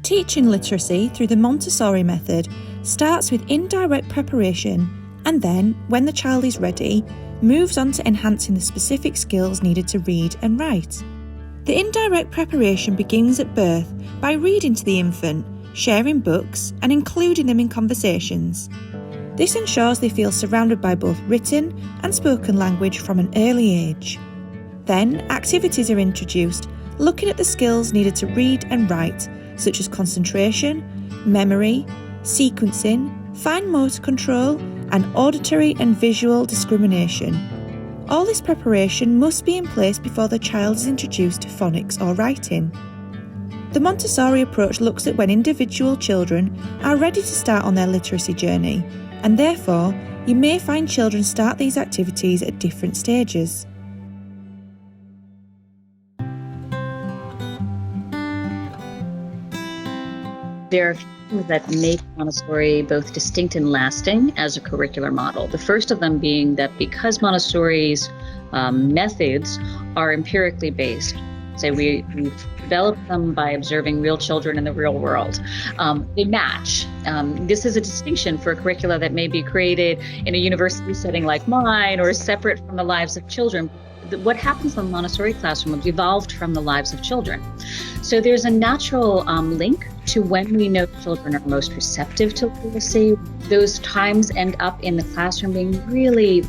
Teaching literacy through the Montessori method starts with indirect preparation and then, when the child is ready, moves on to enhancing the specific skills needed to read and write. The indirect preparation begins at birth by reading to the infant, sharing books and including them in conversations. This ensures they feel surrounded by both written and spoken language from an early age. Then, activities are introduced, looking at the skills needed to read and write, such as concentration, memory, sequencing, fine motor control, and auditory and visual discrimination. All this preparation must be in place before the child is introduced to phonics or writing. The Montessori approach looks at when individual children are ready to start on their literacy journey, and therefore, you may find children start these activities at different stages. There are things that make Montessori both distinct and lasting as a curricular model. The first of them being that because Montessori's methods are empirically based, so we've developed them by observing real children in the real world. They match. This is a distinction for a curricula that may be created in a university setting like mine or separate from the lives of children. What happens in the Montessori classroom has evolved from the lives of children. So there's a natural link to when we know children are most receptive to literacy. Those times end up in the classroom being really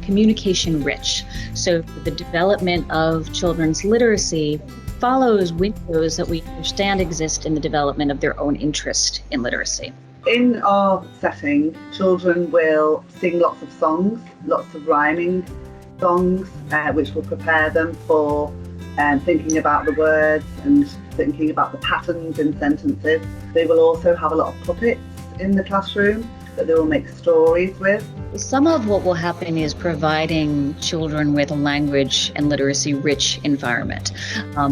communication rich. So the development of children's literacy follows windows that we understand exist in the development of their own interest in literacy. In our setting, children will sing lots of songs, lots of rhyming songs, which will prepare them for thinking about the words and thinking about the patterns in sentences. They will also have a lot of puppets in the classroom that they will make stories with. Some of what will happen is providing children with a language and literacy-rich environment.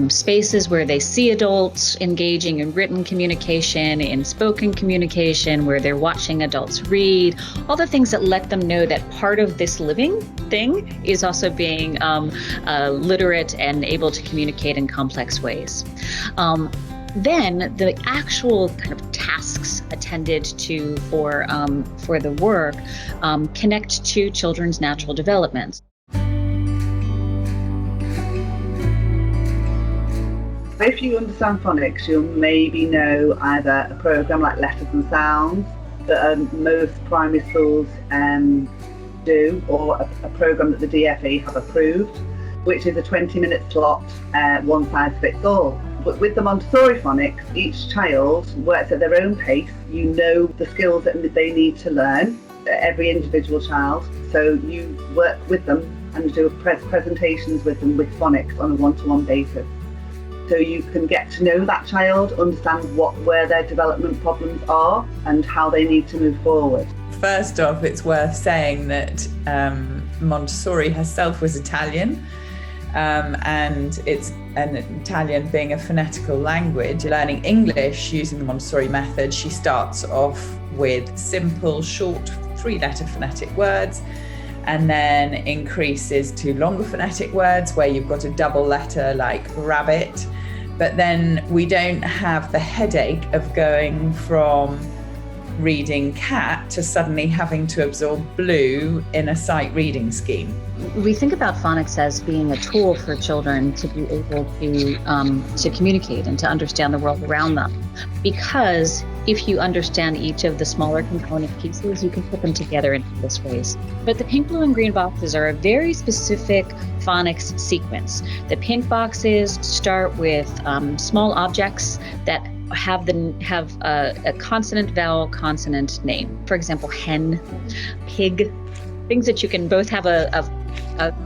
Spaces where they see adults engaging in written communication, in spoken communication, where they're watching adults read, all the things that let them know that part of this living thing is also being literate and able to communicate in complex ways. Then the actual kind of tasks attended to for the work connect to children's natural development. If you understand phonics, you'll maybe know either a program like Letters and Sounds that most primary schools do, or a program that the DFE have approved, which is a 20-minute slot, one size fits all. But with the Montessori phonics, each child works at their own pace. You know the skills that they need to learn, every individual child. So you work with them and do presentations with them with phonics on a one-to-one basis. So you can get to know that child, understand where their development problems are and how they need to move forward. First off, it's worth saying that Montessori herself was Italian. And it's an Italian being a phonetical language. Learning English using the Montessori method, she starts off with simple, short, 3-letter phonetic words, and then increases to longer phonetic words where you've got a double letter like rabbit. But then we don't have the headache of going from reading cat to suddenly having to absorb blue in a sight reading scheme. We think about phonics as being a tool for children to be able to communicate and to understand the world around them. Because if you understand each of the smaller component pieces, you can put them together in various ways. But the pink, blue, and green boxes are a very specific phonics sequence. The pink boxes start with small objects that have a consonant, vowel, consonant name. For example, hen, pig, things that you can both have a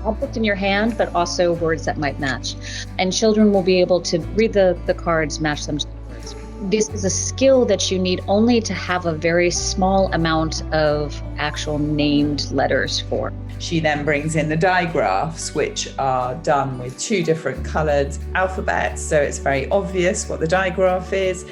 object in your hand, but also words that might match. And children will be able to read the cards, match them to the words. This is a skill that you need only to have a very small amount of actual named letters for. She then brings in the digraphs, which are done with 2 different coloured alphabets, so it's very obvious what the digraph is,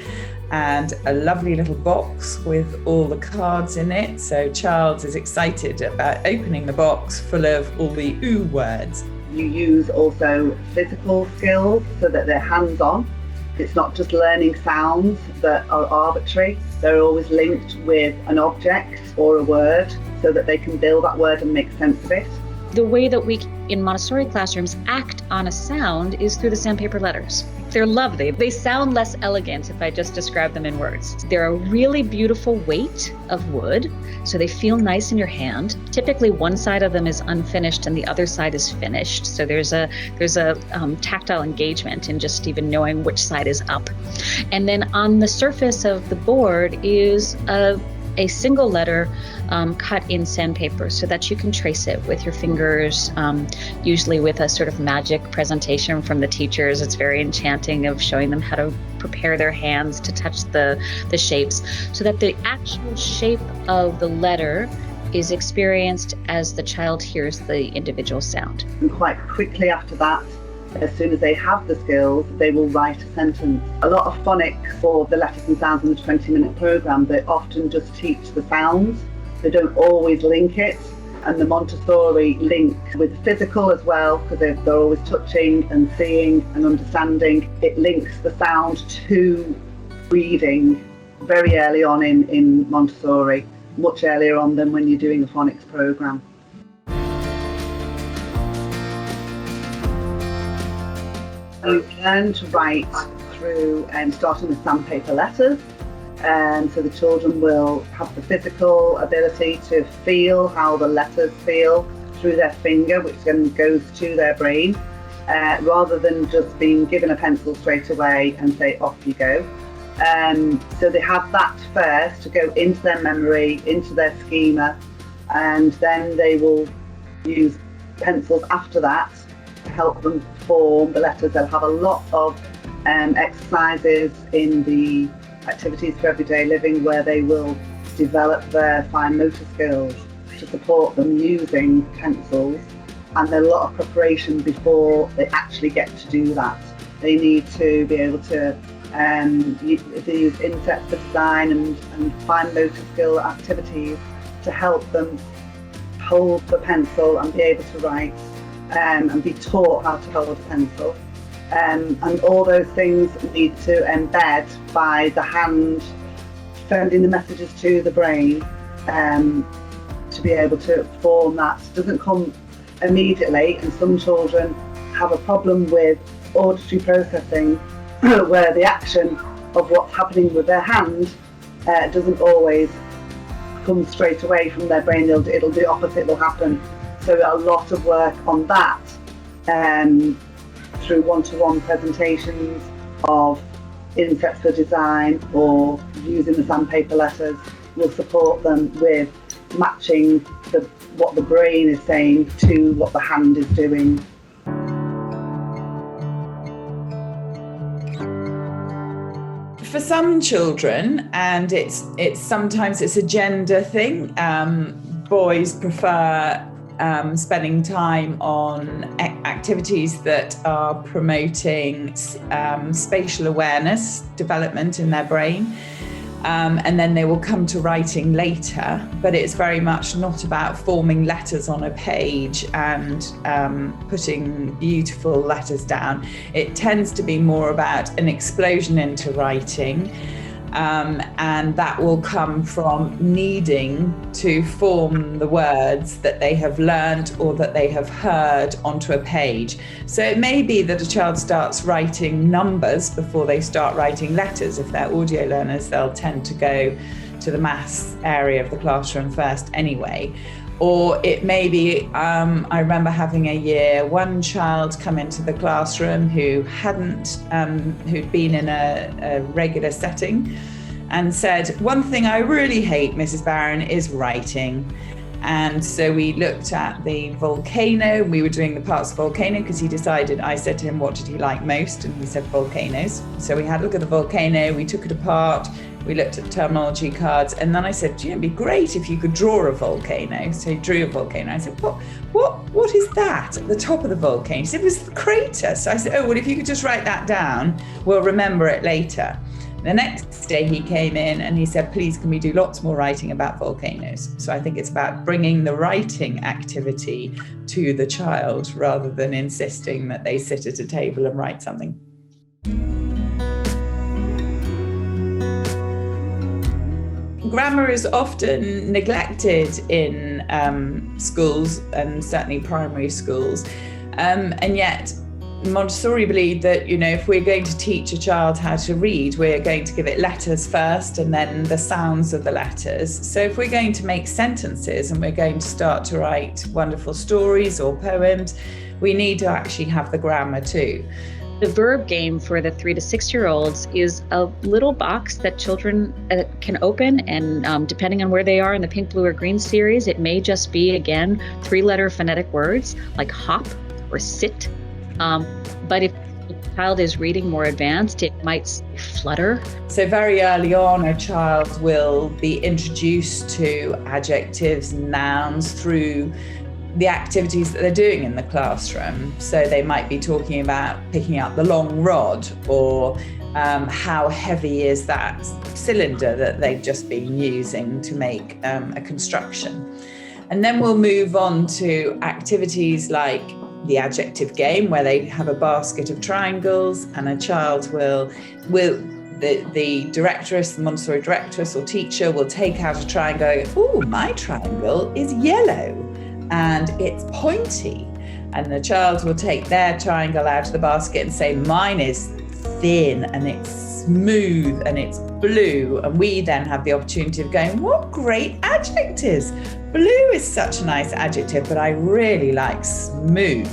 and a lovely little box with all the cards in it. So Charles is excited about opening the box full of all the ooh words. You use also physical skills so that they're hands-on, It's not just learning sounds that are arbitrary. They're always linked with an object or a word so that they can build that word and make sense of it. The way that we in Montessori classrooms act on a sound is through the sandpaper letters. They're lovely. They sound less elegant if I just describe them in words. They're a really beautiful weight of wood, so they feel nice in your hand. Typically, one side of them is unfinished and the other side is finished. So there's a tactile engagement in just even knowing which side is up. And then on the surface of the board is a single letter cut in sandpaper so that you can trace it with your fingers, usually with a sort of magic presentation from the teachers. It's very enchanting of showing them how to prepare their hands to touch the shapes so that the actual shape of the letter is experienced as the child hears the individual sound. And quite quickly after that, as soon as they have the skills, they will write a sentence. A lot of phonics for the letters and sounds in the 20-minute programme, they often just teach the sounds. They don't always link it. And the Montessori link with physical as well, because they're always touching and seeing and understanding. It links the sound to reading very early on in Montessori, much earlier on than when you're doing a phonics programme. We learn to write through starting with sandpaper letters. So the children will have the physical ability to feel how the letters feel through their finger, which then goes to their brain, rather than just being given a pencil straight away and say, off you go. So they have that first to go into their memory, into their schema, and then they will use pencils after that to help them form the letters. They'll have a lot of exercises in the activities for everyday living where they will develop their fine motor skills to support them using pencils, and there's a lot of preparation before they actually get to do that. They need to be able to if they use insets for design and fine motor skill activities to help them hold the pencil and be able to write and be taught how to hold a pencil. And all those things need to embed by the hand sending the messages to the brain to be able to form that. It doesn't come immediately, and some children have a problem with auditory processing where the action of what's happening with their hand doesn't always come straight away from their brain. It'll do the opposite will happen. So a lot of work on that through one-to-one presentations of insets for design or using the sandpaper letters will support them with matching what the brain is saying to what the hand is doing. For some children, and it's sometimes it's a gender thing, boys prefer spending time on activities that are promoting spatial awareness development in their brain, and then they will come to writing later, but it's very much not about forming letters on a page and putting beautiful letters down. It tends to be more about an explosion into writing. And that will come from needing to form the words that they have learned or that they have heard onto a page. So it may be that a child starts writing numbers before they start writing letters. If they're audio learners, they'll tend to go to the maths area of the classroom first anyway. Or it may be, I remember having one child come into the classroom who who'd been in a regular setting and said, one thing I really hate, Mrs. Barron, is writing. And so we looked at the volcano. We were doing the parts of volcano because I said to him, what did he like most? And he said volcanoes. So we had a look at the volcano, we took it apart, we looked at terminology cards, and then I said, it'd be great if you could draw a volcano. So he drew a volcano. I said, what is that at the top of the volcano? He said, it was the crater. So I said, oh, well, if you could just write that down, we'll remember it later. The next day he came in and he said, please, can we do lots more writing about volcanoes? So I think it's about bringing the writing activity to the child rather than insisting that they sit at a table and write something. grammar is often neglected in schools, and certainly primary schools. And yet Montessori believed that, if we're going to teach a child how to read, we're going to give it letters first and then the sounds of the letters. So if we're going to make sentences and we're going to start to write wonderful stories or poems, we need to actually have the grammar too. The verb game for the 3 to 6 year olds is a little box that children can open, and depending on where they are in the pink, blue, or green series, it may just be, again, 3-letter phonetic words like hop or sit. But if the child is reading more advanced, it might say flutter. So very early on, a child will be introduced to adjectives, nouns through the activities that they're doing in the classroom. So they might be talking about picking up the long rod, or how heavy is that cylinder that they've just been using to make a construction. And then we'll move on to activities like the adjective game, where they have a basket of triangles, and a child will the directress, the Montessori directress or teacher, will take out a triangle and go, "Oh, my triangle is yellow and it's pointy." And the child will take their triangle out of the basket and say, "Mine is thin and it's smooth and it's blue." And we then have the opportunity of going, "What great adjectives. Blue is such a nice adjective, but I really like smooth."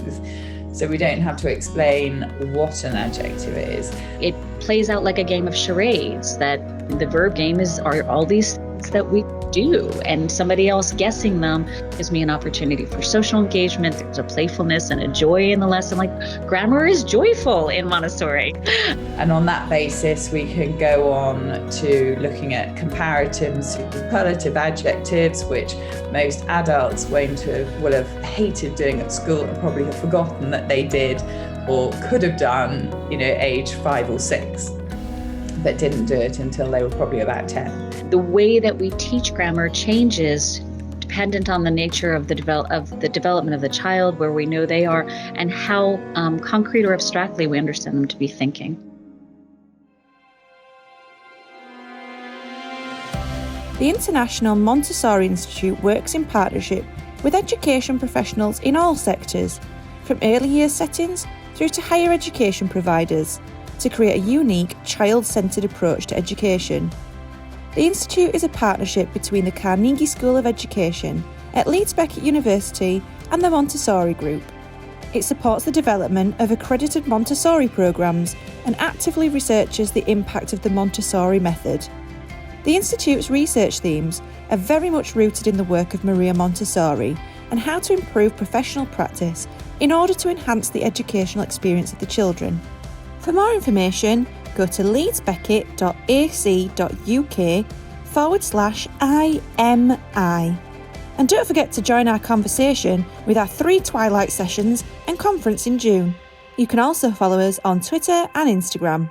So we don't have to explain what an adjective is. It plays out like a game of charades, that the verb game are all these things that we do, and somebody else guessing them gives me an opportunity for social engagement. There's a playfulness and a joy in the lesson. Like, grammar is joyful in Montessori. And on that basis, we can go on to looking at comparative and superlative adjectives, which most adults will have hated doing at school and probably have forgotten that they did or could have done, age 5 or 6, but didn't do it until they were probably about 10. The way that we teach grammar changes dependent on the nature of the development of the child, where we know they are, and how concrete or abstractly we understand them to be thinking. The International Montessori Institute works in partnership with education professionals in all sectors, from early years settings through to higher education providers, to create a unique, child-centred approach to education. The Institute is a partnership between the Carnegie School of Education at Leeds Beckett University and the Montessori Group. It supports the development of accredited Montessori programmes and actively researches the impact of the Montessori method. The Institute's research themes are very much rooted in the work of Maria Montessori and how to improve professional practice in order to enhance the educational experience of the children. For more information, go to leedsbeckett.ac.uk/IMI. And don't forget to join our conversation with our 3 Twilight sessions and conference in June. You can also follow us on Twitter and Instagram.